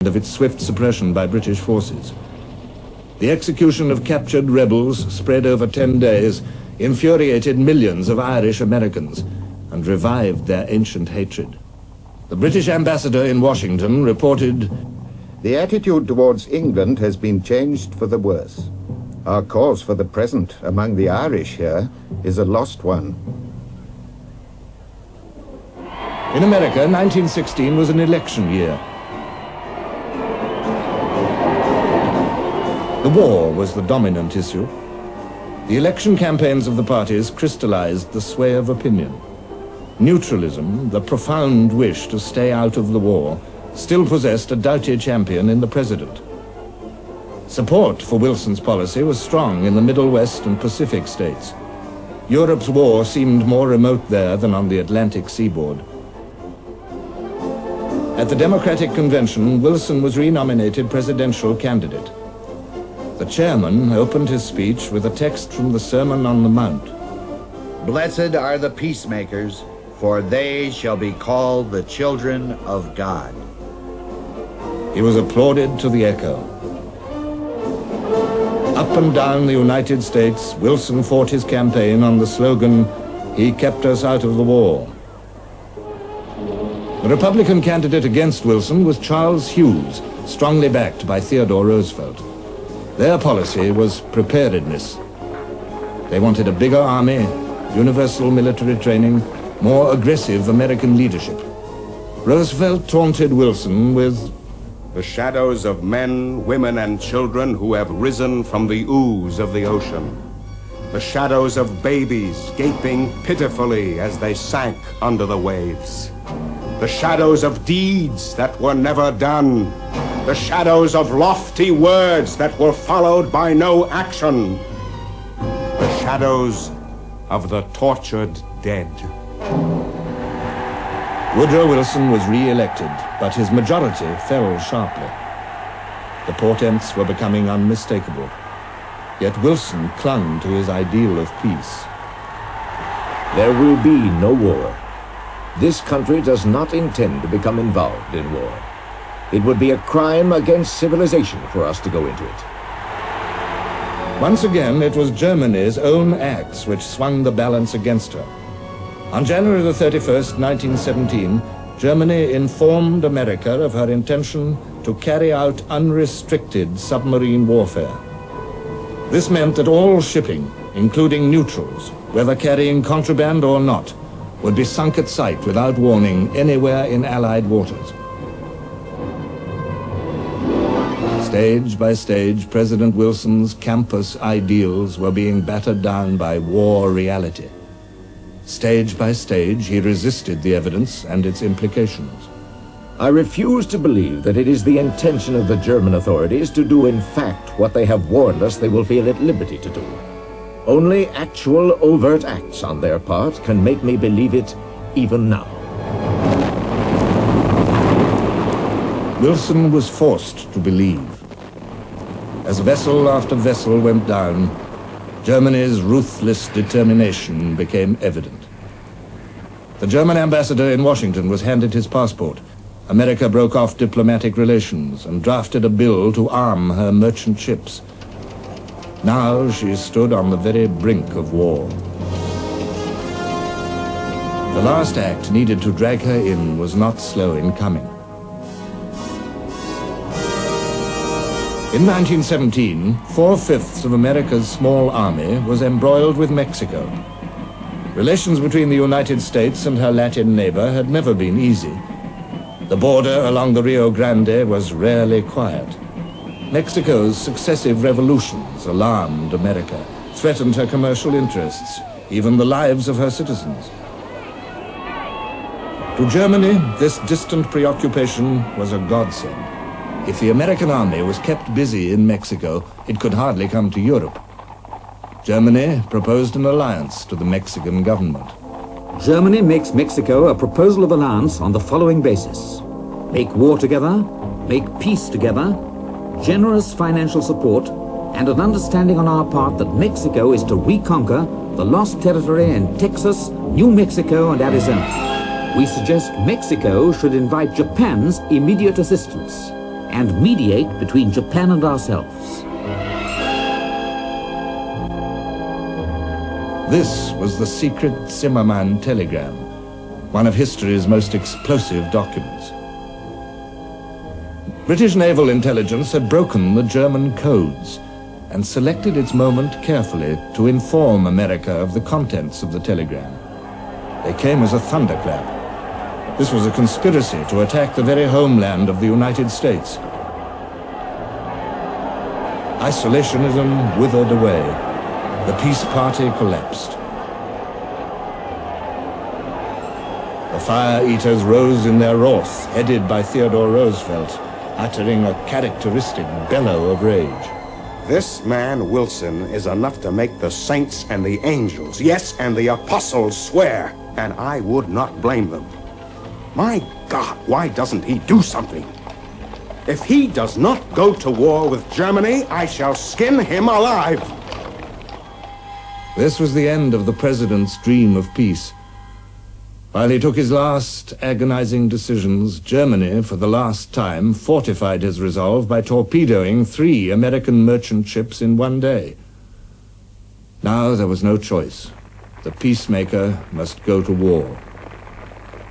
of its swift suppression by British forces. The execution of captured rebels spread over 10 days infuriated millions of Irish Americans and revived their ancient hatred. The British ambassador in Washington reported, "The attitude towards England has been changed for the worse. Our cause for the present among the Irish here is a lost one." In America, 1916 was an election year. The war was the dominant issue. The election campaigns of the parties crystallized the sway of opinion. Neutralism, the profound wish to stay out of the war, still possessed a doughty champion in the president. Support for Wilson's policy was strong in the Middle West and Pacific states. Europe's war seemed more remote there than on the Atlantic seaboard. At the Democratic Convention, Wilson was renominated presidential candidate. The chairman opened his speech with a text from the Sermon on the Mount. "Blessed are the peacemakers, for they shall be called the children of God." He was applauded to the echo. Up and down the United States, Wilson fought his campaign on the slogan, "He kept us out of the war." The Republican candidate against Wilson was Charles Hughes, strongly backed by Theodore Roosevelt. Their policy was preparedness. They wanted a bigger army, universal military training, more aggressive American leadership. Roosevelt taunted Wilson with the shadows of men, women, and children who have risen from the ooze of the ocean. The shadows of babies gaping pitifully as they sank under the waves. The shadows of deeds that were never done. The shadows of lofty words that were followed by no action. The shadows of the tortured dead. Woodrow Wilson was re-elected, but his majority fell sharply. The portents were becoming unmistakable. Yet Wilson clung to his ideal of peace. There will be no war. This country does not intend to become involved in war. It would be a crime against civilization for us to go into it. Once again, it was Germany's own acts which swung the balance against her. On January the 31st, 1917, Germany informed America of her intention to carry out unrestricted submarine warfare. This meant that all shipping, including neutrals, whether carrying contraband or not, would be sunk at sight without warning anywhere in Allied waters. Stage by stage, President Wilson's campus ideals were being battered down by war reality. Stage by stage, he resisted the evidence and its implications. I refuse to believe that it is the intention of the German authorities to do in fact what they have warned us they will feel at liberty to do. Only actual overt acts on their part can make me believe it even now. Wilson was forced to believe. As vessel after vessel went down, Germany's ruthless determination became evident. The German ambassador in Washington was handed his passport. America broke off diplomatic relations and drafted a bill to arm her merchant ships. Now she stood on the very brink of war. The last act needed to drag her in was not slow in coming. In 1917, 4/5 of America's small army was embroiled with Mexico. Relations between the United States and her Latin neighbor had never been easy. The border along the Rio Grande was rarely quiet. Mexico's successive revolutions alarmed America, threatened her commercial interests, even the lives of her citizens. To Germany, this distant preoccupation was a godsend. If the American army was kept busy in Mexico, it could hardly come to Europe. Germany proposed an alliance to the Mexican government. Germany makes Mexico a proposal of alliance on the following basis: make war together, make peace together, generous financial support, and an understanding on our part that Mexico is to reconquer the lost territory in Texas, New Mexico, and Arizona. We suggest Mexico should invite Japan's immediate assistance. and mediate between Japan and ourselves. This was the secret Zimmermann telegram, one of history's most explosive documents. British naval intelligence had broken the German codes and selected its moment carefully to inform America of the contents of the telegram. They came as a thunderclap. This was a conspiracy to attack the very homeland of the United States. Isolationism withered away. The peace party collapsed. The fire eaters rose in their wrath, headed by Theodore Roosevelt, uttering a characteristic bellow of rage. This man, Wilson, is enough to make the saints and the angels, yes, and the apostles swear, and I would not blame them. My God, why doesn't he do something? If he does not go to war with Germany, I shall skin him alive. This was the end of the president's dream of peace. While he took his last agonizing decisions, Germany, for the last time, fortified his resolve by torpedoing 3 American merchant ships in one day. Now there was no choice. The peacemaker must go to war.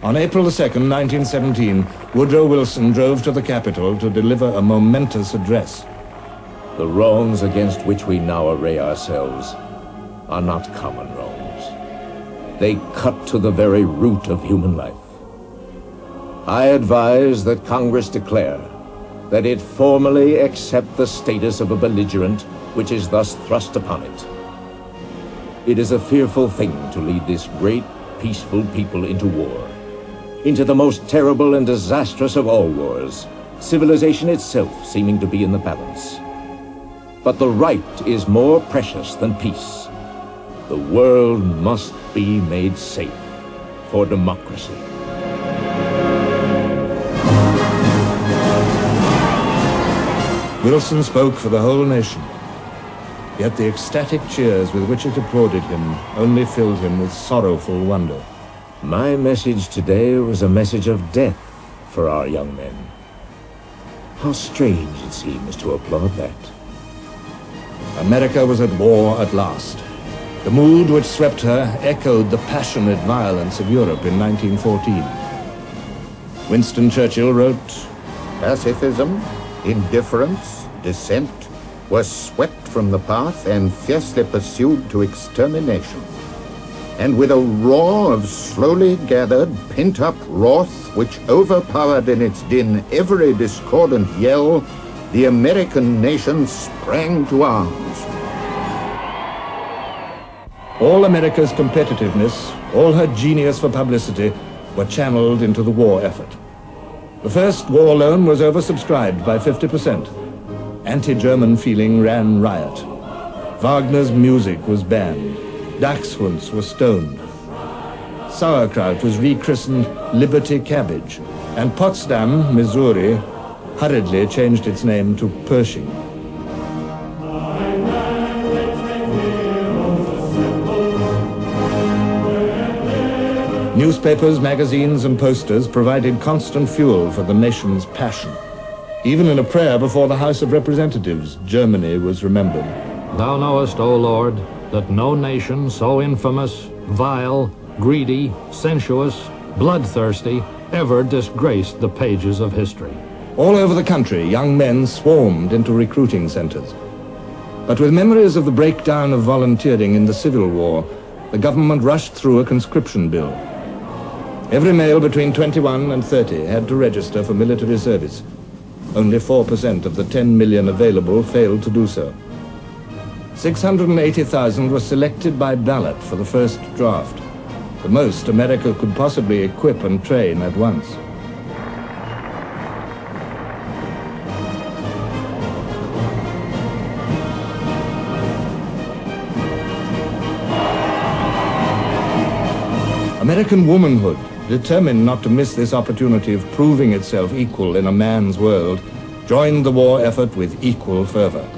On April 2nd, 1917, Woodrow Wilson drove to the Capitol to deliver a momentous address. The wrongs against which we now array ourselves are not common wrongs. They cut to the very root of human life. I advise that Congress declare that it formally accept the status of a belligerent which is thus thrust upon it. It is a fearful thing to lead this great, peaceful people into war, into the most terrible and disastrous of all wars, civilization itself seeming to be in the balance. But the right is more precious than peace. The world must be made safe for democracy. Wilson spoke for the whole nation. Yet the ecstatic cheers with which it applauded him only filled him with sorrowful wonder. My message today was a message of death for our young men. How strange it seems to applaud that. America was at war at last. The mood which swept her echoed the passionate violence of Europe in 1914. Winston Churchill wrote, Pacifism, indifference, dissent were swept from the path and fiercely pursued to extermination. And with a roar of slowly gathered, pent-up wrath which overpowered in its din every discordant yell, the American nation sprang to arms. All America's competitiveness, all her genius for publicity, were channeled into the war effort. The first war loan was oversubscribed by 50%. Anti-German feeling ran riot. Wagner's music was banned. Dachshunds were stoned. Sauerkraut was rechristened Liberty Cabbage, and Potsdam, Missouri, hurriedly changed its name to Pershing. Newspapers, magazines, and posters provided constant fuel for the nation's passion. Even in a prayer before the House of Representatives, Germany was remembered. Thou knowest, O Lord, that no nation so infamous, vile, greedy, sensuous, bloodthirsty ever disgraced the pages of history. All over the country, young men swarmed into recruiting centers. But with memories of the breakdown of volunteering in the Civil War, the government rushed through a conscription bill. Every male between 21 and 30 had to register for military service. Only 4% of the 10 million available failed to do so. 680,000 were selected by ballot for the first draft, the most America could possibly equip and train at once. American womanhood, determined not to miss this opportunity of proving itself equal in a man's world, joined the war effort with equal fervor.